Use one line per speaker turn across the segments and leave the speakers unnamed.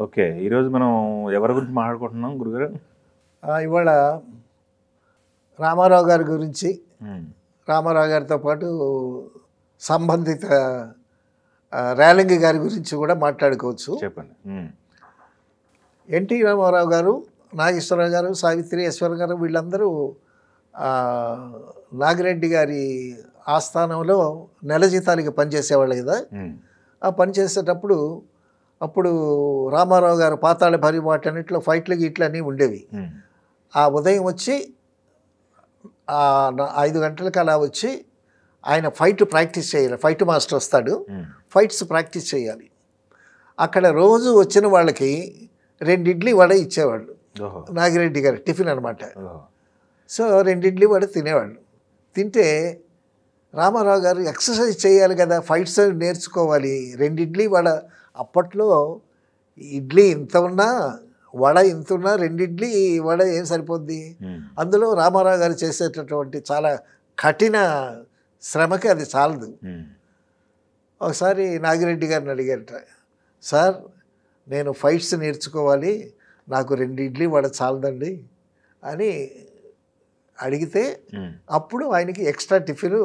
Okay. ఈరోజు మనం ఎవరి గురించి మాట్లాడుకుంటున్నాం గురుగారు?
ఇవాళ రామారావు గారి గురించి, రామారావు గారితో పాటు సంబంధిత రేలంగి గారి గురించి కూడా మాట్లాడుకోవచ్చు.
చెప్పండి.
ఎన్టీ రామారావు గారు, నాగేశ్వరరావు గారు, సావిత్రి, ఈశ్వర్ గారు వీళ్ళందరూ నాగిరెడ్డి గారి ఆస్థానంలో నెల జీతాలకి పనిచేసేవాళ్ళు కదా. ఆ పనిచేసేటప్పుడు అప్పుడు రామారావు గారు పాతాళ భరి వాటన్నిటిలో ఫైట్లు గీట్లు అన్నీ ఉండేవి. ఆ ఉదయం వచ్చి 5 గంటలకు అలా వచ్చి ఆయన ఫైట్ ప్రాక్టీస్ చేయాలి. ఫైట్ మాస్టర్ వస్తాడు, ఫైట్స్ ప్రాక్టీస్ చేయాలి. అక్కడ రోజు వచ్చిన వాళ్ళకి 2 ఇడ్లీ వడ ఇచ్చేవాళ్ళు. నాగిరెడ్డి గారు టిఫిన్ అనమాట. సో 2 ఇడ్లీ వడ తినేవాళ్ళు. తింటే రామారావు గారు ఎక్సర్సైజ్ చేయాలి కదా, ఫైట్స్ నేర్చుకోవాలి. 2 ఇడ్లీ వడ, అప్పట్లో ఇడ్లీ ఇంత ఉన్నా వడ ఇంత ఉన్నా 2 ఇడ్లీ వడ ఏం సరిపోద్ది. అందులో రామారావు గారు చేసేటటువంటి చాలా కఠిన శ్రమకి అది చాలదు. ఒకసారి నాగిరెడ్డి గారిని అడిగారట, సార్ నేను ఫైట్స్ నేర్చుకోవాలి, నాకు 2 ఇడ్లీ వడ చాలదండి అని అడిగితే అప్పుడు ఆయనకి ఎక్స్ట్రా టిఫిన్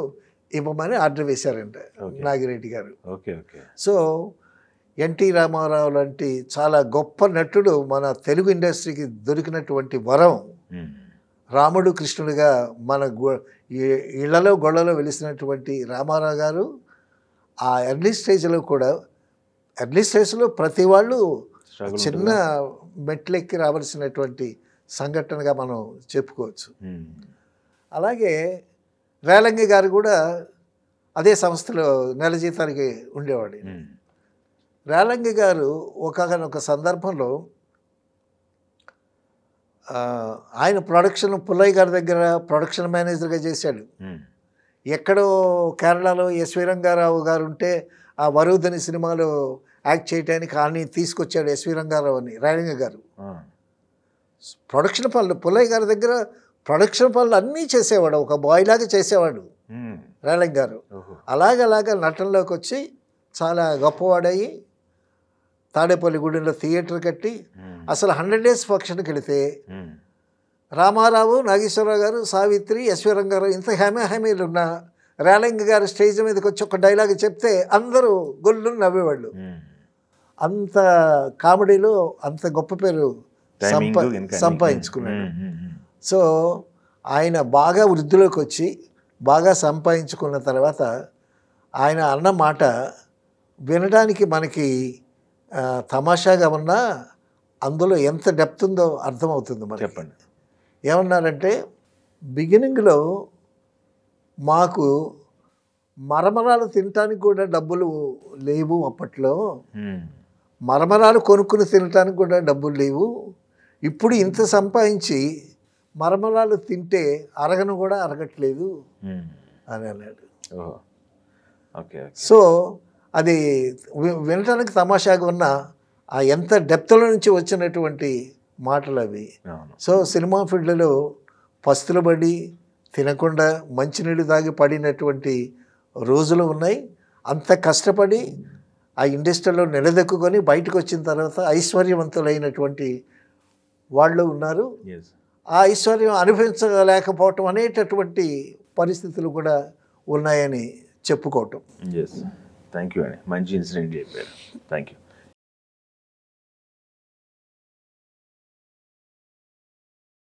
ఇవ్వమని ఆర్డర్ వేశారంట నాగిరెడ్డి గారు. సో ఎన్టీ రామారావు లాంటి చాలా గొప్ప నటుడు మన తెలుగు ఇండస్ట్రీకి దొరికినటువంటి వరం. రాముడు కృష్ణుడిగా మన ఇళ్లలో గొడవలో వెలిసినటువంటి రామారావు గారు ఆ ఎర్లీ స్టేజ్లో కూడా, ఎర్లీ స్టేజ్లో ప్రతి వాళ్ళు చిన్న మెట్లెక్కి రావాల్సినటువంటి సంఘటనగా మనం చెప్పుకోవచ్చు. అలాగే రేలంగి గారు కూడా అదే సంస్థలో నెల జీతానికి ఉండేవాడు. రేలంగి గారు ఒకనొక సందర్భంలో ఆయన ప్రొడక్షన్ పుల్లయ్య గారి దగ్గర ప్రొడక్షన్ మేనేజర్గా చేశాడు. ఎక్కడో కేరళలో ఎస్వి రంగారావు గారు ఉంటే ఆ వరుదని సినిమాలో యాక్ట్ చేయడానికి ఆయన తీసుకొచ్చాడు ఎస్వి రంగారావు అని రేలంగి గారు. ప్రొడక్షన్ పనులు పుల్లయ్య గారి దగ్గర ప్రొడక్షన్ పనులు అన్నీ చేసేవాడు, ఒక బాయ్ లాగా చేసేవాడు రేలంగి గారు. అలాగలాగా నటనలోకి వచ్చి చాలా గొప్పవాడయ్యి తాడేపల్లి గూడెంలో థియేటర్ కట్టి అసలు 100 days ఫంక్షన్కి వెళితే రామారావు, నాగేశ్వరరావు గారు, సావిత్రి, ఎస్వి రంగారావు ఇంత హ్యామీలు ఉన్న రేలంగి గారు స్టేజ్ మీదకి వచ్చి ఒక డైలాగ్ చెప్తే అందరూ గొల్లు నవ్వేవాళ్ళు. అంత కామెడీలో అంత గొప్ప పేరు సంపాదించుకున్నాడు. సో ఆయన బాగా వృద్ధిలోకి వచ్చి బాగా సంపాదించుకున్న తర్వాత ఆయన అన్న మాట వినడానికి మనకి తమాషాగా ఉన్నా అందులో ఎంత డెప్త్ ఉందో అర్థమవుతుంది మనకి.
చెప్పండి.
ఏమన్నారంటే, బిగినింగ్లో మాకు మరమరాలు తినటానికి కూడా డబ్బులు లేవు, అప్పట్లో మరమరాలు కొనుక్కుని తినటానికి కూడా డబ్బులు లేవు, ఇప్పుడు ఇంత సంపాదించి మరమరాలు తింటే అరగను కూడా అరగట్లేదు అని అన్నాడు. సో అది వినటానికి తమాషాగా ఉన్న ఆ ఎంత డెప్త్లో నుంచి వచ్చినటువంటి మాటలు అవి. సో సినిమా ఫీల్డ్లో పస్తులు పడి తినకుండా మంచినీళ్ళు తాగి పడినటువంటి రోజులు ఉన్నాయి. అంత కష్టపడి ఆ ఇండస్ట్రీలో నిలదొక్కుని బయటకు వచ్చిన తర్వాత ఐశ్వర్యవంతులైనటువంటి వాళ్ళు ఉన్నారు. ఆ ఐశ్వర్యం అనుభవించలేకపోవటం అనేటటువంటి పరిస్థితులు కూడా ఉన్నాయని చెప్పుకోవటం.
థ్యాంక్ యూ అండి, మంచి ఇన్సిడెంట్ చెప్పారు. Thank you.